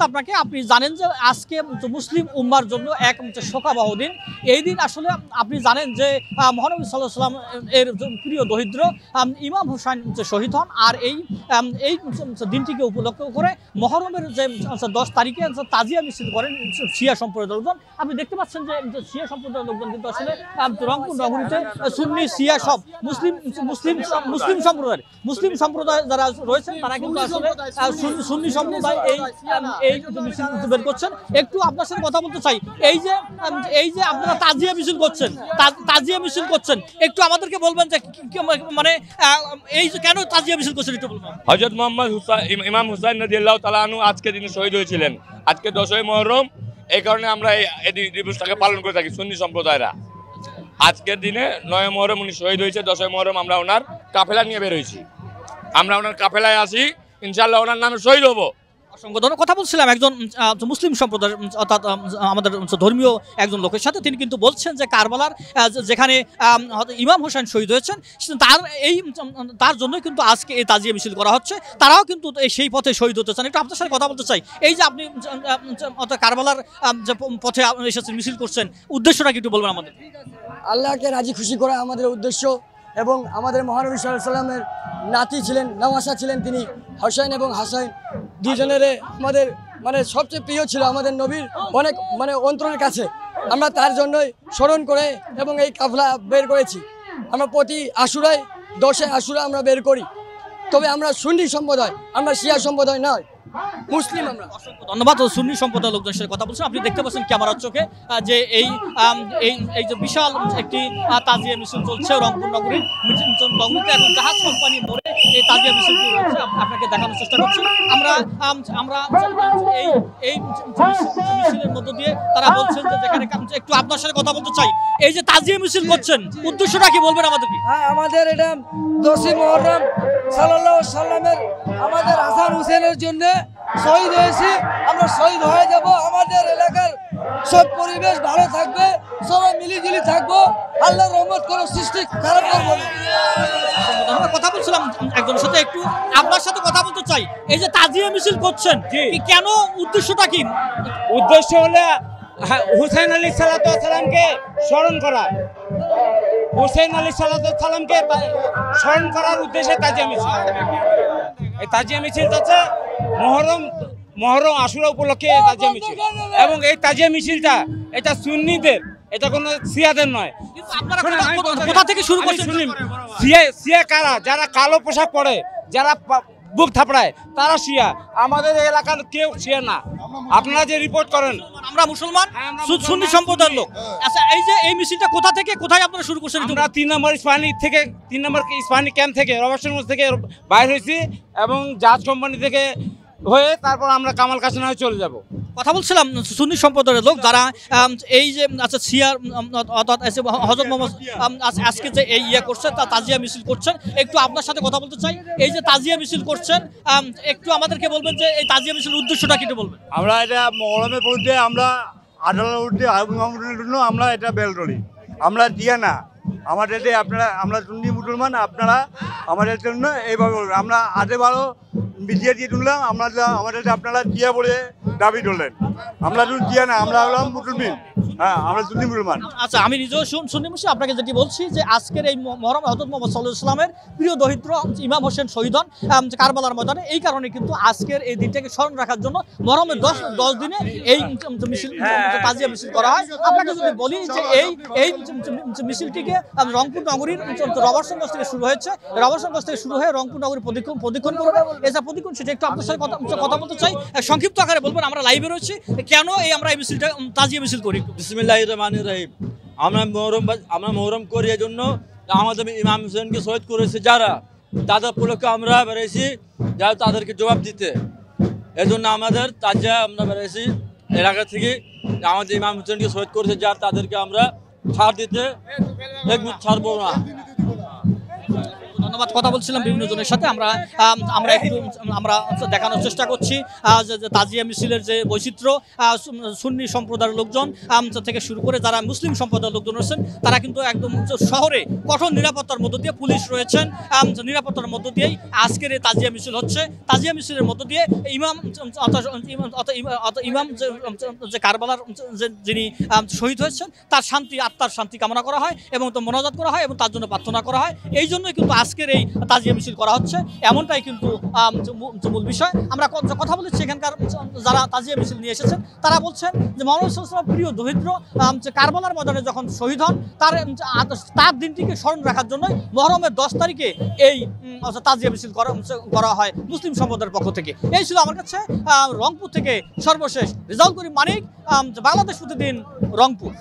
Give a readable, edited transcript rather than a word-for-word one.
আপনাকে আপনি জানেন যে আজকে মুসলিম উম্মার জন্য এক শোকাবহ দিন। এই দিন আসলে আপনি জানেন যে মহানবী সাল্লাল্লাহু আলাইহি ওয়াসাল্লাম এর প্রিয় দরিদ্র ইমাম হোসেন শহীদ হন। আর এই দিনটিকে উপলক্ষ করে মহরমের যে 10 তারিখে তাজিয়া মিছিল করেন শিয়া সম্প্রদায়ের লোকজন। আপনি দেখতে পাচ্ছেন যে শিয়া সম্প্রদায়ের লোকজন কিন্তু আসলে রংপুর নগরীতে সুন্নি শিয়া সব মুসলিম সম্প্রদায় যারা রয়েছেন তারা কিন্তু আসলে সুন্নি সম্প্রদায় এই মিছিল বের করছেন। একটু আপনার সাথে কথা বলতে চাই, এই যে আপনারা তাজিয়া মিছিল করছেন একটু আমাদেরকে বলবেন যে মানে এই যে কেন তাজিয়া মিছিল করছেন একটু বলবেন। হযরত মুহাম্মদ ইমাম হুসাইন রাদিয়াল্লাহু তাআলা আনহু আজকে দিনে শহীদ হয়েছিলেন। আজকে 10ই মুহররম, এই কারণে আমরা এই দিবসটাকে পালন করে থাকি সুন্নি সম্প্রদায়রা। আজকের দিনে 9 মুহররম উনি শহীদ হয়েছে, 10ই মুহররম আমরা ওনার কাফেলা নিয়ে বের হয়েছি। আমরা ওনার কাফেলায় আসি, ইনশাআল্লাহ ওনার নামে শহীদ হব। অসংখ্য ধন্যবাদ। কথা বলছিলাম একজন মুসলিম সম্প্রদায়ের অর্থাৎ আমাদের ধর্মীয় একজন লোকের সাথে। তিনি কিন্তু বলছেন যে কারবালার যেখানে ইমাম হোসেন শহীদ হয়েছেন তার জন্যই কিন্তু আজকে এই তাজিয়া মিছিল করা হচ্ছে। তারাও কিন্তু সেই পথে শহীদ হতে চান। একটু আপনার সাথে কথা বলতে চাই, এই যে আপনি কারবালার যে পথে এসেছেন মিছিল করছেন, উদ্দেশ্যটা কি একটু বলবেন আমাদের? আল্লাহকে রাজি খুশি করা আমাদের উদ্দেশ্য এবং আমাদের মহানবী সাল্লাল্লাহু আলাইহি ওয়াসাল্লামের নাতি ছিলেন, নওয়াসা ছিলেন তিনি, হোসেন এবং হাসান দুজনের আমাদের সবচেয়ে প্রিয় ছিল আমাদের নবীর অনেক অন্তরের কাছে। আমরা তার জন্যই স্মরণ করে এবং এই কাফলা বের করেছি। আমরা প্রতি আশুরায় 10 আশুরা আমরা বের করি। তবে আমরা সুন্নি সম্প্রদায়, আমরা শিয়া সম্প্রদায় নয়, মুসলিম আমরা। ধন্যবাদ। সুন্নি সম্প্রদায়ের লোকজনের সাথে কথা বলছেন। আপনি দেখতে পাচ্ছেন ক্যামেরার চোখে যে এই যে বিশাল একটি তাজিয়া মিছিল চলছে রংপুর নগরীর নগরীতে। এখন জাহাজ কোম্পানি মোড়ে এই তাজিয়া মিছিলটি রয়েছে, আপনাকে দেখানোর চেষ্টা করছি। আমরা এই মিছিলের মধ্য দিয়ে তারা বলছেন যে যেখানে একটু আপনার সাথে কথা বলতে চাই, এই যে তাজিয়া মিছিল করছেন উদ্দেশ্যটা কি বলবেন আমাদেরকে? হ্যাঁ, আমাদের এটা 10ই মুহররম সাল্লাল্লাহু আলাইহি ওয়াসাল্লামের আমাদের হাসান হুসেনের জন্য শহীদ হয়েছি। আমরা শহীদ হয়ে যাব, আমাদের এলাকার সব পরিবেশ ভালো থাকবে, সবাই মিলিজুলি থাকবো, আল্লাহর রহমত কোনো সৃষ্টি খারাপ করবো না। আমরা কথা বলছিলাম একজনের সাথে, একটু আপনার সাথে কথা বলতে চাই। এই যে তাজিয়া মিছিল করছেন কেন, উদ্দেশ্যটা কি? উদ্দেশ্য হলো হুসাইন আলী সালামকে স্মরণ করা। হুসাইন আলী সালামকে স্মরণ করার উদ্দেশ্যে তাজিয়া মিছিল। এই তাজিয়া মিছিল হচ্ছে মহরম আশুরা উপলক্ষে তাজিয়া মিছিল, এবং এই তাজিয়া মিছিলটা এটা সুন্নিদের, এটা কোনো শিয়াদের নয়। কোথা থেকে শুরু করছেন? শিয়া কারা? যারা কালো পোশাক পরে, যারা বুক থাপড়ায়, তারা শিয়া। আমাদের এলাকার কেউ শিয়া না। আপনারা যে রিপোর্ট করেন, আমরা মুসলমান সুন্নি সম্প্রদায়ের লোক। আচ্ছা, এই যে এই মিছিলটা কোথা থেকে কোথায় আপনারা শুরু করছেন? আমরা 3 নম্বর ইস্পাহানি ক্যাম্প থেকে, রবার্টসগঞ্জ থেকে বাইর হয়েছি এবং জাহাজ কোম্পানি থেকে হয়ে তারপর আমরা কামাল কাশিনা হয়ে চলে যাব। কথা বলছিলাম সুন্নি সম্প্রদায়ের লোক যারা এই যে শিয়ার অর্থাৎ হযরত মুহাম্মদ আজকে যে এই করছে তাজিয়া মিছিল করছেন, একটু আপনার সাথে কথা বলতে চাই। এই যে তাজিয়া মিছিল করছেন, একটু আমাদেরকে বলবেন যে এই তাজিয়া মিছিলের উদ্দেশ্যটা কি বলবেন? আমরা এটা মহরমের মধ্যে আমরা আদালত উঠে আবুল জন্য আমরা এটা বেল করি, আমরা দিয়া না আমাদের আমরা সুন্নি মুসলমান, আপনারা আমাদের জন্য এইভাবে বলবেন। আমরা আগে ভালো মিডিয়া দিয়ে তুললাম, আমাদের আপনারা দিয়া বলে দাবি করলেন। আমরা দিয়া না, আমরা হলাম মুসলমান। হ্যাঁ, আমরা সুন্নি মুসলমান। আচ্ছা, আমি নিজেও সুন্নি মুসলিম। আপনাকে যেটি বলছি যে আজকের এই মহরম হযরত মুহাম্মদ সাল্লাল্লাহু আলাইহি ওয়াসাল্লামের প্রিয় দরিদ্র ইমাম হোসেন শহীদ হন কারবালার ময়দানে। এই কারণে কিন্তু আজকের এই দিনটাকে স্মরণ রাখার জন্য মহরমের 10 দিনে এই মিছিল তাজিয়া মিছিল করা হয়। আপনাকে যদি বলি যে এই মিছিলটিকে রংপুর নগরীর রবার্টসগঞ্জ থেকে শুরু হয়েছে, রবার্টসগঞ্জ থেকে শুরু হয়ে রংপুর নগরী প্রদক্ষিণ করবে। এছাড়া প্রদক্ষিণ সেটা একটু আপনার সাথে কথা বলতে চাই, সংক্ষিপ্ত আকারে বলবেন। আমরা লাইভে রয়েছি, কেন আমরা এই মিছিলটা তাজিয়া মিছিল করি? বিসমিল্লাহির রহমানির রহিম। আমরা মহরম করি এই জন্য আমাদের ইমাম হোসেনকে শহীদ করেছে যারা, তাদের উপলক্ষে আমরা বেরিয়েছি যারা তাদেরকে জবাব দিতে। এই জন্য আমাদের তাজিয়া আমরা বেরিয়েছি এলাকা থেকে, আমাদের ইমাম হোসেনকে শহীদ করেছে যারা, তাদেরকে আমরা ছাড় দিতে ছাড়বো না। ধন্যবাদ। কথা বলছিলাম বিভিন্ন জনের সাথে, আমরা দেখানোর চেষ্টা করছি যে তাজিয়া মিছিলের যে বৈচিত্র্য, সুন্নি সম্প্রদায়ের লোকজন থেকে শুরু করে যারা মুসলিম সম্প্রদায়ের লোকজন রয়েছেন তারা কিন্তু একদম শহরে কঠোর নিরাপত্তার মধ্য দিয়ে, পুলিশ রয়েছেন, নিরাপত্তার মধ্য দিয়েই আজকের এই তাজিয়া মিছিল হচ্ছে। তাজিয়া মিছিলের মধ্য দিয়ে ইমাম যে কারবালার যিনি শহীদ হয়েছেন তার আত্মার শান্তি কামনা করা হয় এবং মোনাজাত করা হয় এবং তার জন্য প্রার্থনা করা হয়। এই জন্যই কিন্তু আজকের এই তাজিয়া মিছিল করা হচ্ছে, এমনটাই কিন্তু মূল বিষয়। আমরা কথা বলেছি এখানকার যারা তাজিয়া মিছিল নিয়ে এসেছেন, তারা বলছেন যে মুহাম্মদ সাল্লাল্লাহু আলাইহি ওয়াসাল্লাম প্রিয় দরিদ্র কারবালার ময়দানে যখন শহীদ হন তার দিনটিকে স্মরণ রাখার জন্য মুহররমের 10 তারিখে এই তাজিয়া মিছিল করা হয় মুসলিম সম্প্রদায়ের পক্ষ থেকে। এই ছিল আমার কাছে রংপুর থেকে সর্বশেষ রেজাউল করিম মানিক, বাংলাদেশ প্রতিদিন, রংপুর।